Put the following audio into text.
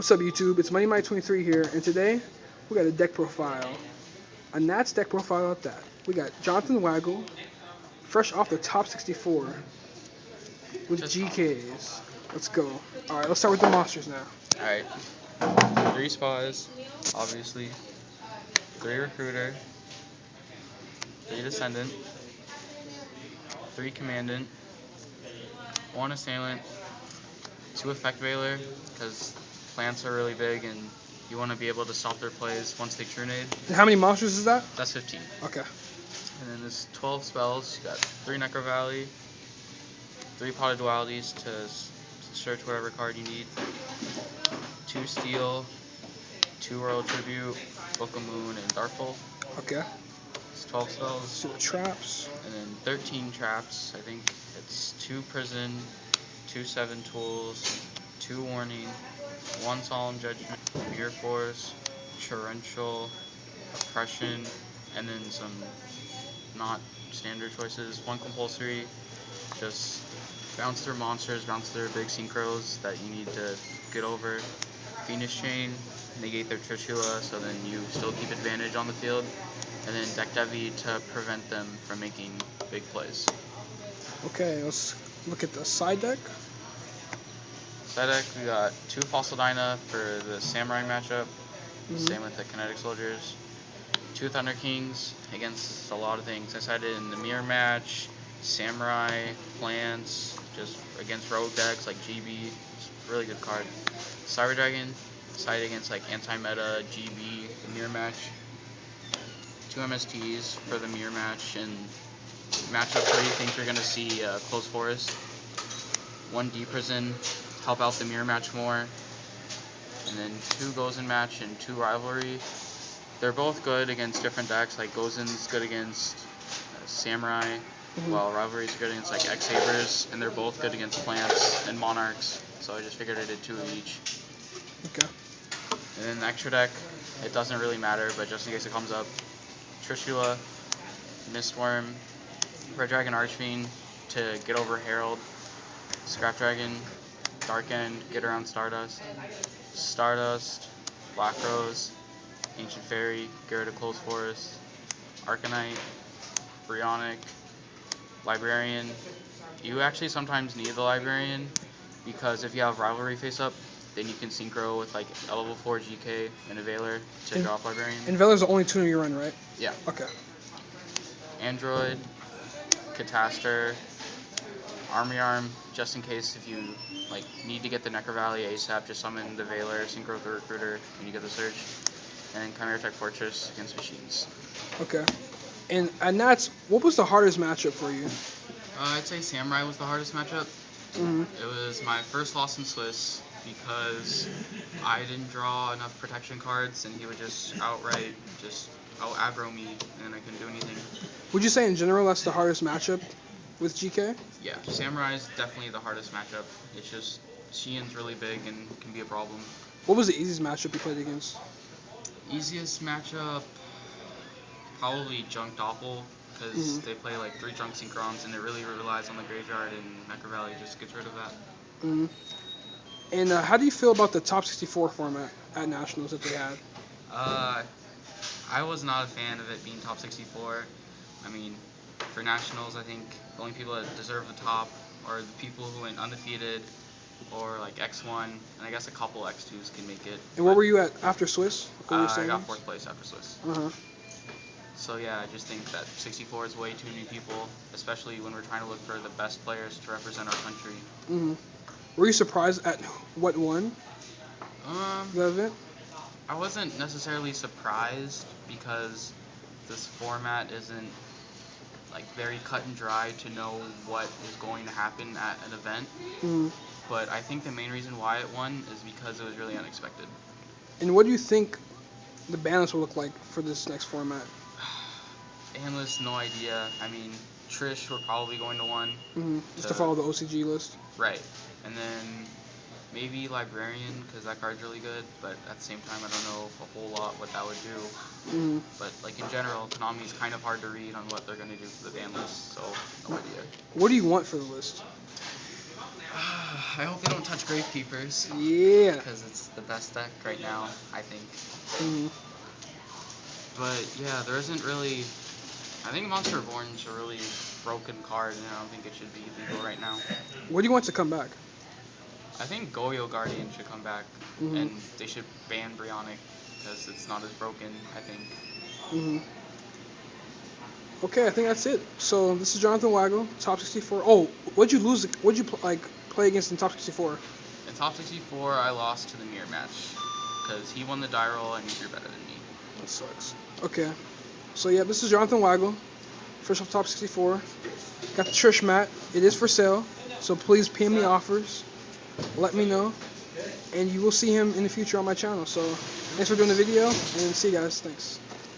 What's up, YouTube? It's MoneyMike23 here, and today we got a deck profile. A Nats deck profile at that. We got Jonathan Weigle, fresh off the top 64, with Just GKs. Let's go. Alright, let's start with the monsters now. Alright. 3 spies, obviously. 3 recruiter. 3 descendant. 3 commandant. 1 assailant. 2 effect veiler, because plants are really big and you want to be able to stop their plays once they trunade. And how many monsters is that? That's 15. Okay. And then there's 12 spells. You got 3 Necro Valley, 3 Potted Dualities to search whatever card you need, 2 Steel, 2 Royal Tribute, Book of Moon, and Darkful. Okay. It's 12 spells. Let's see the traps. And then 13 traps. I think it's 2 Prison, 2 7 Tools, 2 Warning, 1 Solemn Judgment, Mirror Force, Torrential, Oppression, and then some not standard choices. 1 Compulsory, just bounce through monsters, bounce through big synchros that you need to get over. Phoenix Chain, negate their Trishula, so then you still keep advantage on the field. And then Deck Devi to prevent them from making big plays. Okay, let's look at the side deck. Side deck, we got 2 Fossil Dyna for the Samurai matchup. Mm-hmm. Same with the Kinetic Soldiers. 2 Thunder Kings against a lot of things. I sided in the Mirror match, Samurai, Plants, just against rogue decks like GB. It's a really good card. Cyber Dragon, side against like anti-meta, GB, the Mirror match. 2 MSTs for the Mirror match, and matchup where you think you're going to see Close Forest. 1 D Prison, help out the Mirror match more. And then 2 Gozen match and 2 Rivalry. They're both good against different decks, like Gozen's good against Samurai, while Rivalry's good against like X-Sabers, and they're both good against Plants and Monarchs, so I just figured I did 2 of each. Okay. And then the extra deck, it doesn't really matter, but just in case it comes up, Trishula, Mistworm, Red Dragon Archfiend to get over Herald, Scrap Dragon, Dark End, get around Stardust, Stardust, Black Rose, Ancient Fairy, get rid of Close Forest, Arcanite, Brionic, Librarian. You actually sometimes need the Librarian because if you have Rivalry face up, then you can synchro with like a level 4 GK and a Veiler to drop Librarian. And Veiler's the only tuner you run, right? Yeah. Okay. Android, Catastor, Army Arm, just in case if you like need to get the Necro Valley ASAP, just summon the Veiler, synchro with the Recruiter, and you get the Surge. And then Chimera Tech Fortress against Machines. Okay. And Nats, what was the hardest matchup for you? I'd say Samurai was the hardest matchup. It was my first loss in Swiss because I didn't draw enough protection cards, and he would just outright just out-aggro me, and I couldn't do anything. Would you say in general that's the hardest matchup with GK? Yeah, Samurai is definitely the hardest matchup. It's just Xian's really big and can be a problem. What was the easiest matchup you played against? Easiest matchup, probably Junk Doppel, because they play like 3 Junk Synchrons, and it really relies on the Graveyard, and Necro Valley just gets rid of that. And how do you feel about the top 64 format at Nationals that they had? I was not a fan of it being top 64. I mean, for Nationals, I think the only people that deserve the top are the people who went undefeated, or like X1, and I guess a couple X2s can make it. And where were you at after Swiss? I got 4th place after Swiss. Uh-huh. So yeah, I just think that 64 is way too many people, especially when we're trying to look for the best players to represent our country. Were you surprised at what won the event? I wasn't necessarily surprised because this format isn't like very cut and dry to know what is going to happen at an event. But I think the main reason why it won is because it was really unexpected. And what do you think the ban list will look like for this next format? Ban list, no idea. I mean, Trish, we're probably going to one. Just to follow the OCG list. Right. And then maybe Librarian, because that card's really good, but at the same time, I don't know a whole lot what that would do. But like in general, Konami's kind of hard to read on what they're going to do for the ban list, so no idea. What do you want for the list? I hope they don't touch Gravekeepers. Yeah. Because it's the best deck right now, I think. Mm-hmm. But yeah, there isn't really. I think Monster Reborn's a really broken card, and I don't think it should be legal right now. What do you want to come back? I think Goyo Guardian should come back, Mm-hmm. and they should ban Brionic because it's not as broken, I think. Mm-hmm. Okay, I think that's it. So this is Jonathan Weigle, top 64. Oh, what'd you lose? What'd you play against in top 64? In top 64, I lost to the mirror match because he won the die roll and he threw better than me. That sucks. Okay. So yeah, this is Jonathan Weigle, first off top 64. Got the Trish mat. It is for sale. So please PM me offers. Let me know. And you will see him in the future on my channel. So thanks for doing the video and see you guys. Thanks.